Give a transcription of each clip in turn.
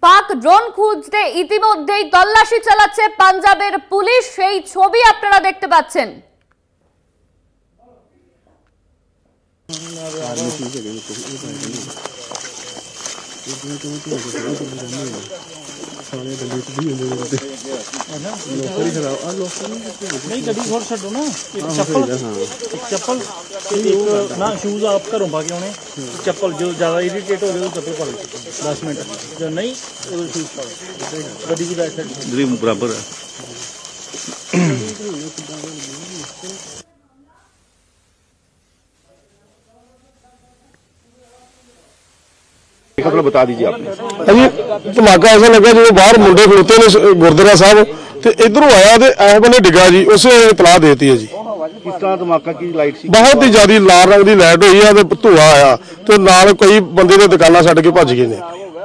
পাক ড্রোন খুঁজতে ইতিমধ্যেই তল্লাশি চালাচ্ছে পাঞ্জাবের পুলিশ, সেই ছবি আপনারা দেখতে পাচ্ছেন। नहीं गड्डी छोड़ छो ना, चप्पल ना शूज आप घरों पा के आने, चप्पल जो ज्यादा इरीटेट हो गए चप्पल पा लो 10 मिनट, जो नहीं शूज पा लो, गड्डी की बैक साइड बराबर है। बता दीजिए आपने। अभी धमाका ऐसा लगा जो बाहर मुंडे खलोते ने गुरुद्वारा साहब ते इधरों आया ते ऐ बने डिगा जी, उसे इतला देती है जी। किस तरह धमाका की लाइट सी? बहुत ही ज्यादा लाल रंग की लाइट हुई है ते धुआं आया ते नाल कोई बंदे दे दुकानां छड्ड के भज गए ने।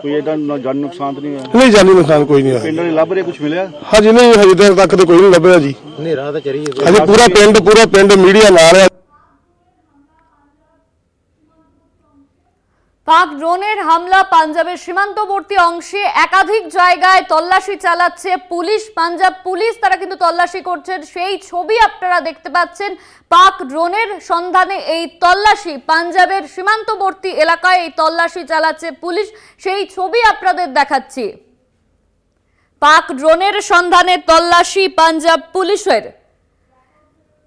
कोई एडा जानी नुकसान तो नहीं है? नहीं जानी नुकसान कोई नहीं है। पिंड ने लभ रहे कुछ मिला? हाँ जी नहीं, हजे तक तो कोई नहीं लभया जी। हजे पूरा पिंड मीडिया नाल है। পাক ড্রোনের হামলা পাঞ্জাবের সীমান্তবর্তী অংশে একাধিক জায়গায় তল্লাশি চালাচ্ছে পুলিশ, পাঞ্জাব পুলিশ তারা কিন্তু তল্লাশি করছেন, সেই ছবি আপনারা দেখতে পাচ্ছেন। পাক ড্রোনের সন্ধানে এই তল্লাশি, পাঞ্জাবের সীমান্তবর্তী এলাকায় এই তল্লাশি চালাচ্ছে পুলিশ, সেই ছবি আপনাদের দেখাচ্ছি। পাক ড্রোনের সন্ধানে তল্লাশি পাঞ্জাব পুলিশের,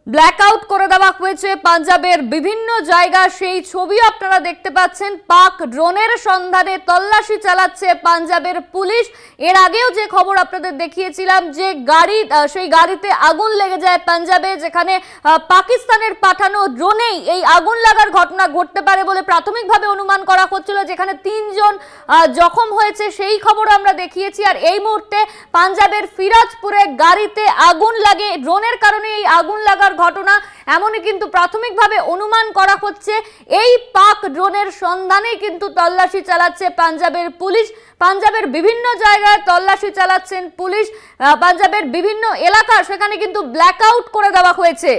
ব্ল্যাকআউট করে দেওয়া হয়েছে পাঞ্জাবের বিভিন্ন জায়গা, সেই ছবি আপনারা দেখতে পাচ্ছেন। পাক ড্রোনের সন্ধানে তল্লাশি চালাচ্ছে পাঞ্জাবের পুলিশ। এর আগেও যে খবর আপনাদের দেখিয়েছিলাম যে সেই গাড়িতে আগুন লেগে যায় পাঞ্জাবে, যেখানে পাকিস্তানের পাঠানো ড্রোনেই এই আগুন লাগার ঘটনা ঘটতে পারে বলে প্রাথমিকভাবে অনুমান করা হচ্ছিল, যেখানে 3 জন জখম হয়েছে, সেই খবর আমরা দেখিয়েছি। আর এই মুহূর্তে পাঞ্জাবের ফিরোজপুরে গাড়িতে আগুন লাগে, ড্রোনের কারণে এই আগুন লাগার ঘটনা এমনই কিন্তু প্রাথমিকভাবে অনুমান করা হচ্ছে। এই পাক ড্রোনের সন্ধানে কিন্তু তল্লাশি চালাচ্ছে পাঞ্জাবের পুলিশ, পাঞ্জাবের বিভিন্ন জায়গায় তল্লাশি চালাচ্ছেন পুলিশ, পাঞ্জাবের বিভিন্ন এলাকা সেখানে কিন্তু ব্ল্যাকআউট করে দেওয়া হয়েছে।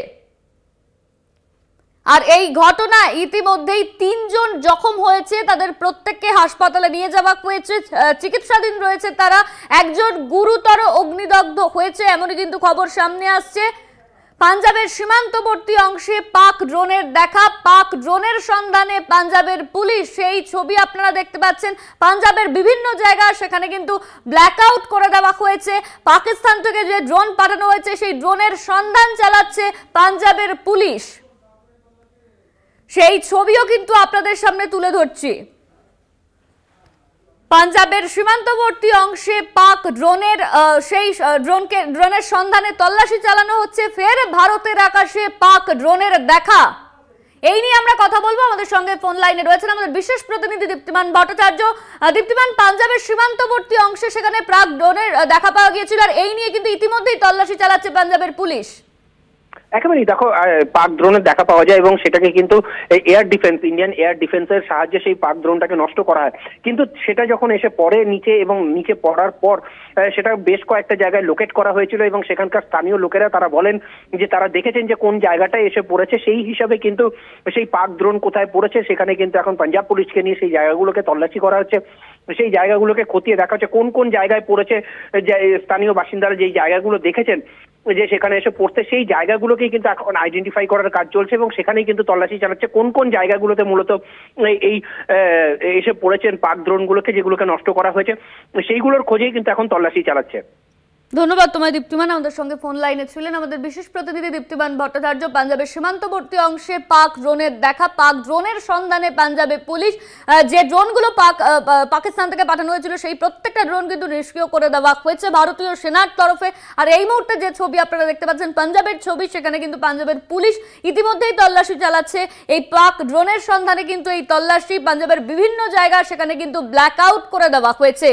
আর এই ঘটনা ইতিমধ্যেই 3 জন জখম হয়েছে, তাদের প্রত্যেককে হাসপাতালে নিয়ে যাওয়া হয়েছে, চিকিৎসাধীন রয়েছে তারা। একজন গুরুতর অগ্নিদগ্ধ হয়েছে এমনই কিন্তু খবর সামনে আসছে। পাঞ্জাবের সীমান্তবর্তী অংশে পাক ড্রোনের দেখা, পাক ড্রোনের সন্ধানে পাঞ্জাবের পুলিশ, সেই ছবি আপনারা দেখতে পাচ্ছেন। পাঞ্জাবের বিভিন্ন জায়গা সেখানে কিন্তু ব্ল্যাকআউট করে দেওয়া হয়েছে, পাকিস্তান থেকে যে ড্রোন পাঠানো হয়েছে সেই ড্রোনের সন্ধান চালাচ্ছে পাঞ্জাবের পুলিশ, সেই ছবিও কিন্তু আপনাদের সামনে তুলে ধরছি। পাঞ্জাবের সীমান্তবর্তী অংশে পাক ড্রোনের ড্রোনের সন্ধানে তল্লাশি চালানো হচ্ছে। ফের ভারতের আকাশে পাক ড্রোনের দেখা, এই নিয়ে আমরা কথা বলবো। আমাদের সঙ্গে ফোন লাইনে রয়েছেন আমাদের বিশেষ প্রতিনিধি দীপ্তিমান ভট্টাচার্য। দীপ্তিমান, পাঞ্জাবের সীমান্তবর্তী অংশে সেখানে পাক ড্রোনের দেখা পাওয়া গিয়েছিল, আর এই নিয়ে কিন্তু ইতিমধ্যেই তল্লাশি চালাচ্ছে পাঞ্জাবের পুলিশ। একেবারেই দেখো, পাক ড্রোনের দেখা পাওয়া যায় এবং সেটাকে কিন্তু এয়ার ডিফেন্স, ইন্ডিয়ান এয়ার ডিফেন্সের সাহায্যে সেই পাক ড্রোনটাকে নষ্ট করা হয়। কিন্তু সেটা যখন এসে পড়ে নিচে এবং নিচে পড়ার পর সেটা বেশ কয়েকটা জায়গায় লোকেট করা হয়েছিল এবং সেখানকার স্থানীয় লোকেরা তারা বলেন যে তারা দেখেছেন যে কোন জায়গাটায় এসে পড়েছে, সেই হিসাবে কিন্তু সেই পাক ড্রোন কোথায় পড়েছে সেখানে কিন্তু এখন পাঞ্জাব পুলিশকে নিয়ে সেই জায়গাগুলোকে তল্লাশি করা হচ্ছে, সেই জায়গাগুলোকে খতিয়ে দেখা হচ্ছে কোন কোন জায়গায় পড়েছে। স্থানীয় বাসিন্দারা যেই জায়গাগুলো দেখেছেন যে সেখানে এসে পড়তে, সেই জায়গাগুলোকেই কিন্তু এখন আইডেন্টিফাই করার কাজ চলছে এবং সেখানেই কিন্তু তল্লাশি চালাচ্ছে কোন কোন জায়গাগুলোতে মূলত এই এসে পড়েছেন পাক ড্রোনগুলোকে, যেগুলোকে নষ্ট করা হয়েছে, সেইগুলোর খোঁজেই কিন্তু এখন তল্লাশি চালাচ্ছে। ধন্যবাদ তোমায় দীপ্তিমান। আমাদের সঙ্গে ফোন লাইনে ছিলেন আমাদের বিশেষ প্রতিনিধি দীপ্তিমান ভট্টাচার্য। পাঞ্জাবের সীমান্তবর্তী অংশে পাক ড্রোনের দেখা, পাক ড্রোনের সন্ধানে পাঞ্জাবে পুলিশ, যে ড্রোনগুলো পাকিস্তান থেকে পাঠানো হয়েছিল সেই প্রত্যেকটা ড্রোন কিন্তু নিষ্ক্রিয় করে দেওয়া হয়েছে ভারতীয় সেনার তরফে। আর এই মুহূর্তে যে ছবি আপনারা দেখতে পাচ্ছেন পাঞ্জাবের ছবি, সেখানে কিন্তু পাঞ্জাবের পুলিশ ইতিমধ্যেই তল্লাশি চালাচ্ছে এই পাক ড্রোনের সন্ধানে। কিন্তু এই তল্লাশি পাঞ্জাবের বিভিন্ন জায়গা সেখানে কিন্তু ব্ল্যাকআউট করে দেওয়া হয়েছে।